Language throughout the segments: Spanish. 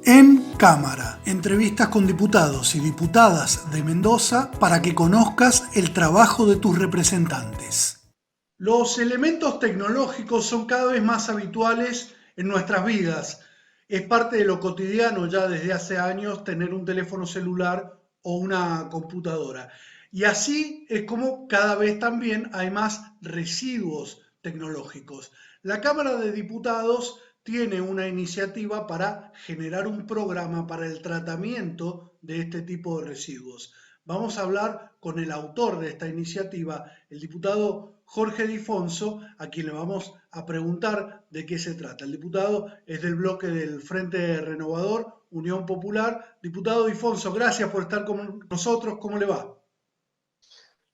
En Cámara, entrevistas con diputados y diputadas de Mendoza para que conozcas el trabajo de tus representantes. Los elementos tecnológicos son cada vez más habituales en nuestras vidas. Es parte de lo cotidiano ya desde hace años tener un teléfono celular o una computadora. Y así es como cada vez también hay más residuos tecnológicos. La Cámara de Diputados tiene una iniciativa para generar un programa para el tratamiento de este tipo de residuos. Vamos a hablar con el autor de esta iniciativa, el diputado Jorge Difonso, a quien le vamos a preguntar de qué se trata. El diputado es del bloque del Frente Renovador, Unión Popular. Diputado Difonso, gracias por estar con nosotros. ¿Cómo le va?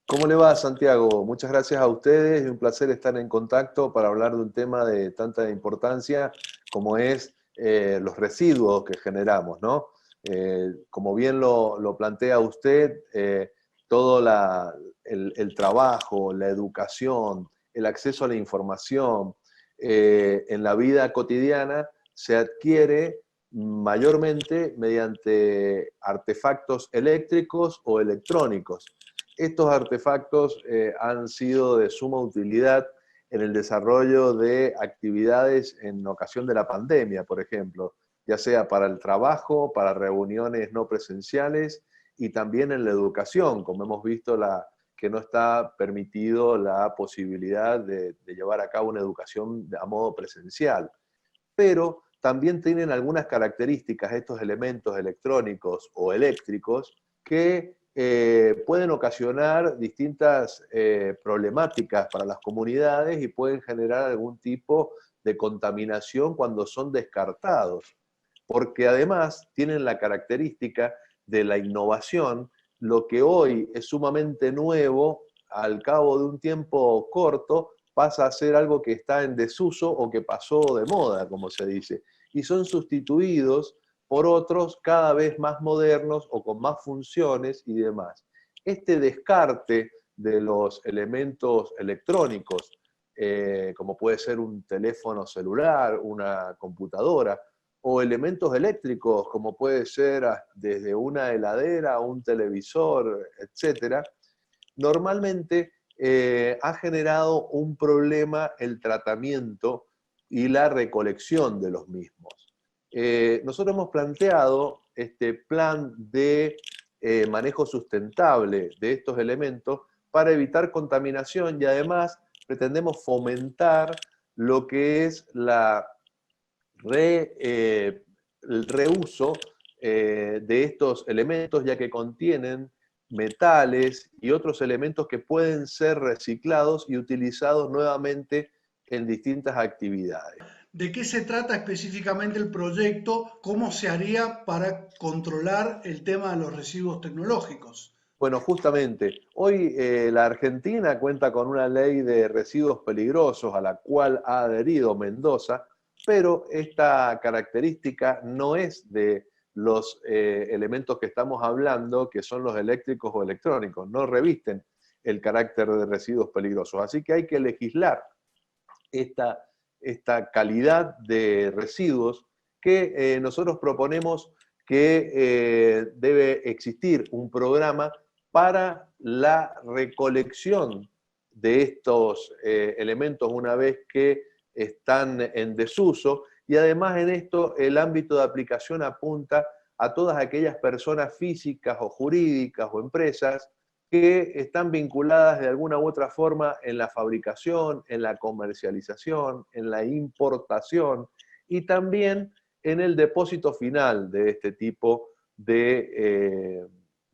¿Cómo le va, Santiago? Muchas gracias a ustedes y un placer estar en contacto para hablar de un tema de tanta importancia como es los residuos que generamos, ¿no? Como bien lo plantea usted, todo el trabajo, la educación, el acceso a la información en la vida cotidiana se adquiere mayormente mediante artefactos eléctricos o electrónicos. Estos artefactos han sido de suma utilidad en el desarrollo de actividades en ocasión de la pandemia, por ejemplo, ya sea para el trabajo, para reuniones no presenciales y también en la educación, como hemos visto que no está permitido la posibilidad de llevar a cabo una educación a modo presencial. Pero también tienen algunas características estos elementos electrónicos o eléctricos que pueden ocasionar distintas problemáticas para las comunidades y pueden generar algún tipo de contaminación cuando son descartados, porque además tienen la característica de la innovación. Lo que hoy es sumamente nuevo, al cabo de un tiempo corto, pasa a ser algo que está en desuso o que pasó de moda, como se dice, y son sustituidos por otros cada vez más modernos o con más funciones y demás. Este descarte de los elementos electrónicos, como puede ser un teléfono celular, una computadora, o elementos eléctricos, como puede ser desde una heladera, un televisor, etcétera, normalmente ha generado un problema el tratamiento y la recolección de los mismos. Nosotros hemos planteado este plan de manejo sustentable de estos elementos para evitar contaminación y además pretendemos fomentar lo que es el reuso de estos elementos, ya que contienen metales y otros elementos que pueden ser reciclados y utilizados nuevamente en distintas actividades. ¿De qué se trata específicamente el proyecto? ¿Cómo se haría para controlar el tema de los residuos tecnológicos? Bueno, justamente, hoy la Argentina cuenta con una ley de residuos peligrosos a la cual ha adherido Mendoza, pero esta característica no es de los elementos que estamos hablando, que son los eléctricos o electrónicos, no revisten el carácter de residuos peligrosos. Así que hay que legislar esta calidad de residuos que nosotros proponemos que debe existir un programa para la recolección de estos elementos una vez que están en desuso, y además en esto el ámbito de aplicación apunta a todas aquellas personas físicas o jurídicas o empresas que están vinculadas de alguna u otra forma en la fabricación, en la comercialización, en la importación y también en el depósito final de este tipo de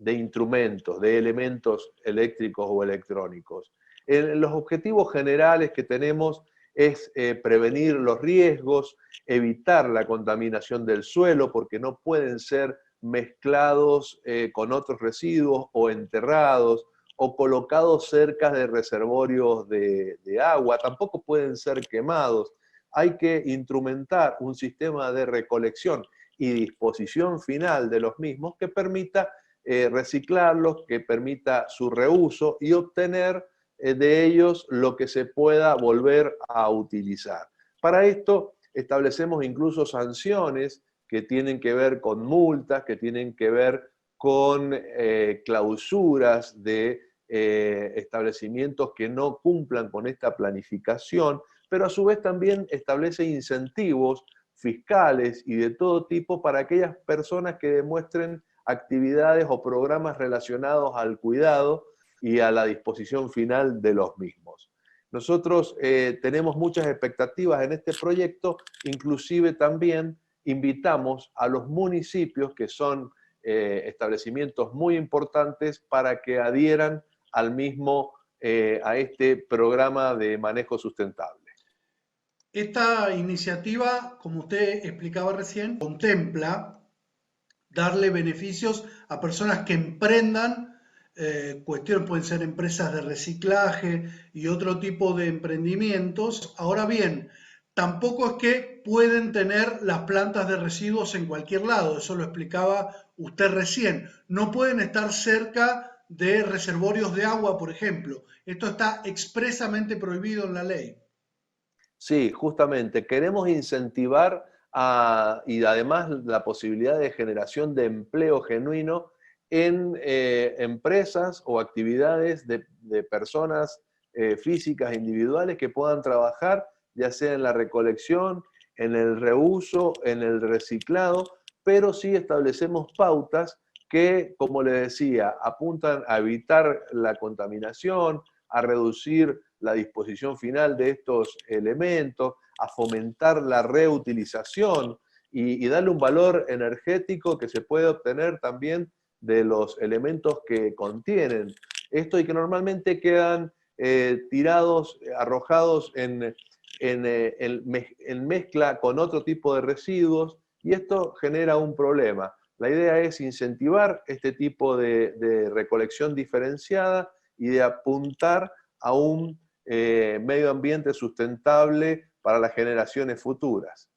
instrumentos, de elementos eléctricos o electrónicos. Los objetivos generales que tenemos es prevenir los riesgos, evitar la contaminación del suelo, porque no pueden ser mezclados con otros residuos o enterrados o colocados cerca de reservorios de agua, tampoco pueden ser quemados. Hay que instrumentar un sistema de recolección y disposición final de los mismos que permita reciclarlos, que permita su reuso y obtener de ellos lo que se pueda volver a utilizar. Para esto establecemos incluso sanciones que tienen que ver con multas, que tienen que ver con clausuras de establecimientos que no cumplan con esta planificación, pero a su vez también establece incentivos fiscales y de todo tipo para aquellas personas que demuestren actividades o programas relacionados al cuidado y a la disposición final de los mismos. Nosotros tenemos muchas expectativas en este proyecto, inclusive también invitamos a los municipios, que son establecimientos muy importantes, para que adhieran al mismo, a este programa de manejo sustentable. Esta iniciativa, como usted explicaba recién, contempla darle beneficios a personas que emprendan cuestiones, pueden ser empresas de reciclaje y otro tipo de emprendimientos. Ahora bien, tampoco es que pueden tener las plantas de residuos en cualquier lado, eso lo explicaba usted recién. No pueden estar cerca de reservorios de agua, por ejemplo. Esto está expresamente prohibido en la ley. Sí, justamente, queremos incentivar y además la posibilidad de generación de empleo genuino en empresas o actividades de personas físicas individuales que puedan trabajar, ya sea en la recolección, en el reuso, en el reciclado, pero sí establecemos pautas que, como le decía, apuntan a evitar la contaminación, a reducir la disposición final de estos elementos, a fomentar la reutilización y darle un valor energético que se puede obtener también de los elementos que contienen esto y que normalmente quedan tirados, arrojados en mezcla con otro tipo de residuos, y esto genera un problema. La idea es incentivar este tipo de recolección diferenciada y de apuntar a un medio ambiente sustentable para las generaciones futuras.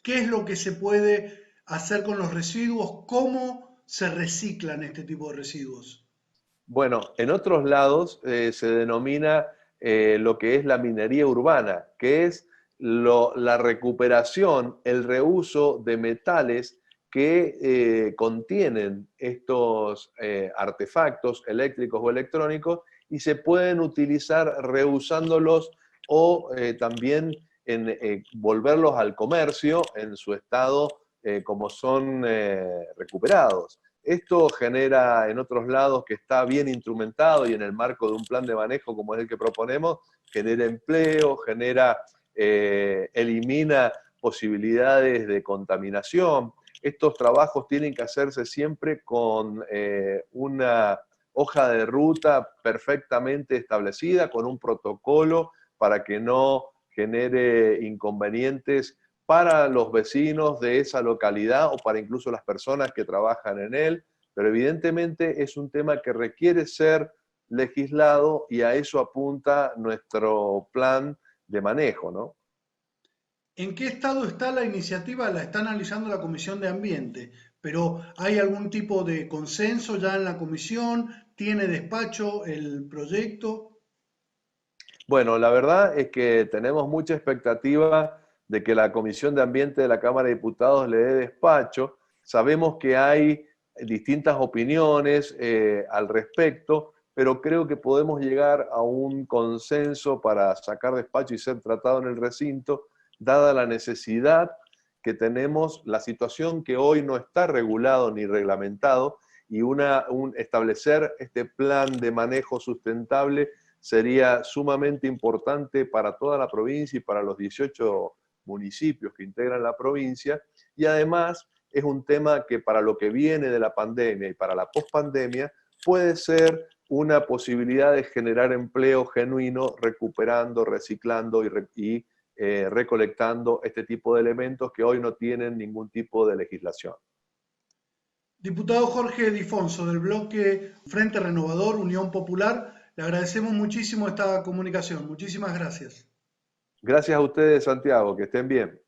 ¿Qué es lo que se puede hacer con los residuos? ¿Cómo se reciclan este tipo de residuos? Bueno, en otros lados se denomina lo que es la minería urbana, que es la recuperación, el reuso de metales que contienen estos artefactos eléctricos o electrónicos y se pueden utilizar reusándolos o también en volverlos al comercio en su estado como son recuperados. Esto genera en otros lados, que está bien instrumentado y en el marco de un plan de manejo como es el que proponemos, genera empleo, elimina posibilidades de contaminación. Estos trabajos tienen que hacerse siempre con una hoja de ruta perfectamente establecida, con un protocolo para que no genere inconvenientes para los vecinos de esa localidad o para incluso las personas que trabajan en él, pero evidentemente es un tema que requiere ser legislado y a eso apunta nuestro plan de manejo, ¿no? ¿En qué estado está la iniciativa? La está analizando la Comisión de Ambiente, pero ¿hay algún tipo de consenso ya en la comisión? ¿Tiene despacho el proyecto? Bueno, la verdad es que tenemos mucha expectativa de que la Comisión de Ambiente de la Cámara de Diputados le dé despacho. Sabemos que hay distintas opiniones al respecto, pero creo que podemos llegar a un consenso para sacar despacho y ser tratado en el recinto, dada la necesidad que tenemos, la situación que hoy no está regulado ni reglamentado, y establecer este plan de manejo sustentable sería sumamente importante para toda la provincia y para los 18 municipios que integran la provincia, y además es un tema que para lo que viene de la pandemia y para la pospandemia puede ser una posibilidad de generar empleo genuino recuperando, reciclando y recolectando este tipo de elementos que hoy no tienen ningún tipo de legislación. Diputado Jorge Difonso, del bloque Frente Renovador, Unión Popular, le agradecemos muchísimo esta comunicación. Muchísimas gracias. Gracias a ustedes, Santiago, que estén bien.